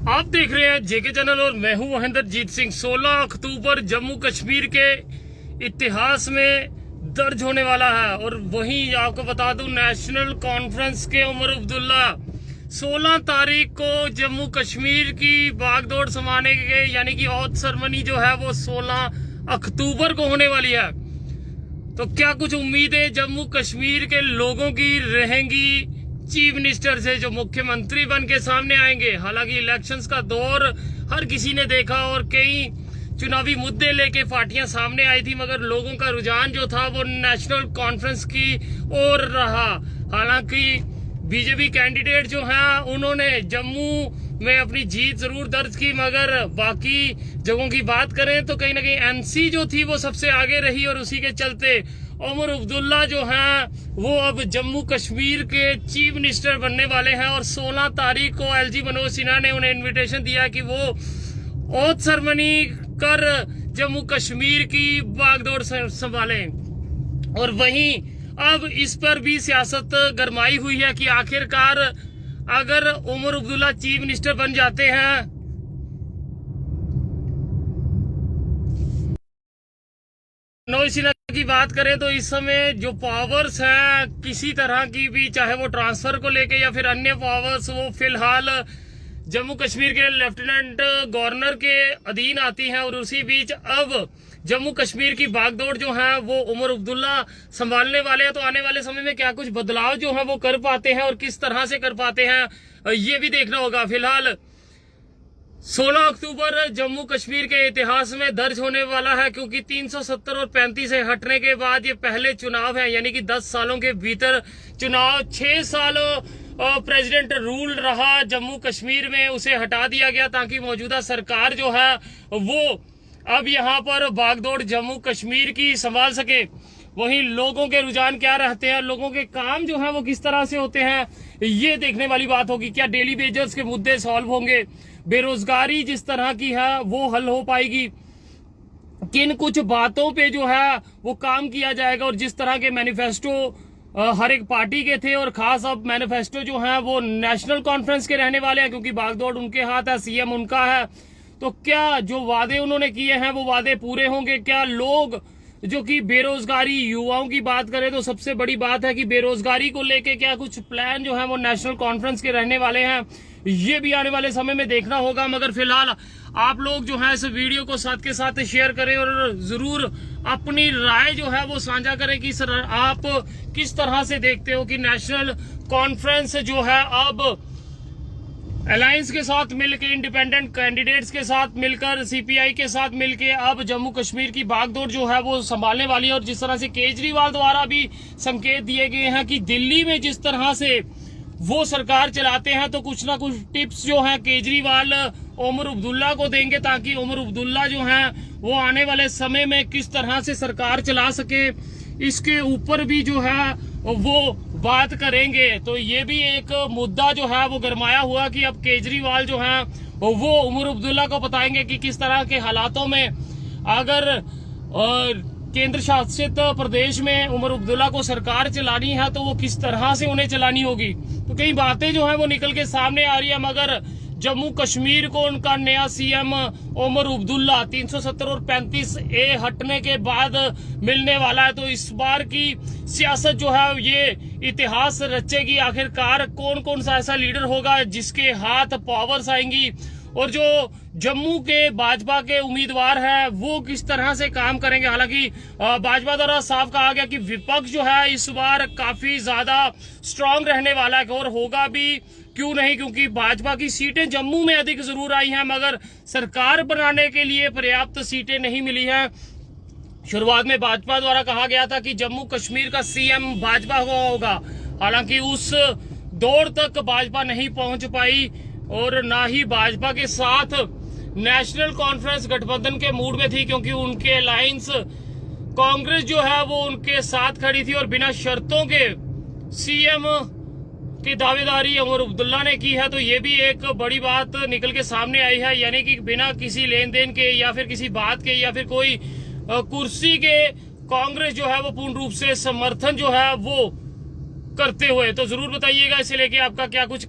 आप देख रहे हैं जेके चैनल और मैं हूं महेंद्रजीत सिंह। 16 अक्टूबर जम्मू कश्मीर के इतिहास में दर्ज होने वाला है। और वहीं आपको बता दूं, नेशनल कॉन्फ्रेंस के उमर अब्दुल्ला 16 तारीख को जम्मू कश्मीर की बागडोर संभालने के यानी कि औथ सेरेमनी जो है वो 16 अक्टूबर को होने वाली है। तो क्या कुछ उम्मीदें जम्मू कश्मीर के लोगों की रहेंगी चीफ मिनिस्टर से, जो मुख्यमंत्री बन के सामने आएंगे? हालांकि इलेक्शंस का दौर हर किसी ने देखा और कई चुनावी मुद्दे लेके पार्टियां सामने आई थी, मगर लोगों का रुझान जो था वो नेशनल कॉन्फ्रेंस की ओर रहा। हालांकि बीजेपी कैंडिडेट जो हैं उन्होंने जम्मू में अपनी जीत जरूर दर्ज की, मगर बाकी जगहों की बात करें तो कहीं ना कहीं एनसी जो थी वो सबसे आगे रही। और उसी के चलते उमर अब्दुल्ला जो हैं वो अब जम्मू कश्मीर के चीफ मिनिस्टर बनने वाले हैं। और 16 तारीख को एलजी मनोज सिन्हा ने उन्हें इन्विटेशन दिया कि वो औथ सेरेमनी कर जम्मू कश्मीर की बागडोर संभालें। और वहीं अब इस पर भी सियासत गरमाई हुई है कि आखिरकार अगर उमर अब्दुल्ला चीफ मिनिस्टर बन जाते हैं, मनोज सिन्हा की बात करें तो इस समय जो पावर्स हैं किसी तरह की भी, चाहे वो ट्रांसफर को लेके या फिर अन्य पावर्स, वो फिलहाल जम्मू कश्मीर के लेफ्टिनेंट गवर्नर के अधीन आती हैं। और उसी बीच अब जम्मू कश्मीर की बागडोर जो है वो उमर अब्दुल्ला संभालने वाले हैं। तो आने वाले समय में क्या कुछ बदलाव जो है वो कर पाते हैं और किस तरह से कर पाते हैं ये भी देखना होगा। फिलहाल 16 अक्टूबर जम्मू कश्मीर के इतिहास में दर्ज होने वाला है, क्योंकि 370 और 35 से हटने के बाद ये पहले चुनाव है, यानी कि 10 सालों के भीतर चुनाव। 6 साल प्रेसिडेंट रूल रहा जम्मू कश्मीर में, उसे हटा दिया गया ताकि मौजूदा सरकार जो है वो अब यहाँ पर बागडोर जम्मू कश्मीर की संभाल सके। वहीं लोगों के रुझान क्या रहते हैं, लोगों के काम जो है वो किस तरह से होते हैं, ये देखने वाली बात होगी। क्या डेली वेजर्स के मुद्दे सॉल्व होंगे, बेरोजगारी जिस तरह की है वो हल हो पाएगी, किन कुछ बातों पे जो है वो काम किया जाएगा। और जिस तरह के मैनिफेस्टो हर एक पार्टी के थे, और खास अब मैनिफेस्टो जो है वो नेशनल कॉन्फ्रेंस के रहने वाले हैं, क्योंकि बागडोर उनके हाथ है, सीएम उनका है। तो क्या जो वादे उन्होंने किए हैं वो वादे पूरे होंगे? क्या लोग जो कि बेरोजगारी, युवाओं की बात करें तो सबसे बड़ी बात है कि बेरोजगारी को लेके क्या कुछ प्लान जो है वो नेशनल कॉन्फ्रेंस के रहने वाले हैं, ये भी आने वाले समय में देखना होगा। मगर फिलहाल आप लोग जो है इस वीडियो को साथ के साथ शेयर करें और जरूर अपनी राय जो है वो साझा करें कि सर आप किस तरह से देखते हो कि नेशनल कॉन्फ्रेंस जो है अब अलायंस के साथ मिलकर, इंडिपेंडेंट कैंडिडेट्स के साथ मिलकर, सीपीआई के साथ मिलकर अब जम्मू कश्मीर की बागडोर जो है वो संभालने वाली है। और जिस तरह से केजरीवाल द्वारा भी संकेत दिए गए हैं कि दिल्ली में जिस तरह से वो सरकार चलाते हैं, तो कुछ ना कुछ टिप्स जो है केजरीवाल उमर अब्दुल्ला को देंगे, ताकि उमर अब्दुल्ला जो है वो आने वाले समय में किस तरह से सरकार चला सके, इसके ऊपर भी जो है वो बात करेंगे। तो ये भी एक मुद्दा जो है वो गरमाया हुआ कि अब केजरीवाल जो है वो उमर अब्दुल्ला को बताएंगे कि किस तरह के हालातों में अगर केंद्र शासित प्रदेश में उमर अब्दुल्ला को सरकार चलानी है तो वो किस तरह से उन्हें चलानी होगी। तो कई बातें जो है वो निकल के सामने आ रही है, मगर जम्मू कश्मीर को उनका नया सीएम उमर अब्दुल्ला 370 और 35A हटने के बाद मिलने वाला है। तो इस बार की सियासत जो है ये इतिहास रचेगी। आखिरकार कौन कौन सा ऐसा लीडर होगा जिसके हाथ पावर्स आएंगी, और जो जम्मू के भाजपा के उम्मीदवार हैं वो किस तरह से काम करेंगे। हालांकि भाजपा द्वारा साफ कहा गया कि विपक्ष जो है इस बार काफी ज्यादा स्ट्रांग रहने वाला है, और होगा भी, क्यों नहीं, क्योंकि भाजपा की सीटें जम्मू में अधिक जरूर आई हैं, मगर सरकार बनाने के लिए पर्याप्त सीटें नहीं मिली हैं। शुरुआत में भाजपा द्वारा कहा गया था कि जम्मू कश्मीर का सीएम भाजपा होगा, हालांकि उस दौर तक भाजपा नहीं पहुंच पाई, और ना ही भाजपा के साथ नेशनल कॉन्फ्रेंस गठबंधन के मूड में थी, क्योंकि उनके अलायंस कांग्रेस जो है वो उनके साथ खड़ी थी। और बिना शर्तों के सीएम की दावेदारी उमर अब्दुल्ला ने की है। तो ये भी एक बड़ी बात निकल के सामने आई है, यानी कि बिना किसी लेन देन के या फिर किसी बात के या फिर कोई कुर्सी के कांग्रेस जो है वो पूर्ण रूप से समर्थन जो है वो करते हुए। तो जरूर बताइएगा इसे लेके आपका क्या कुछ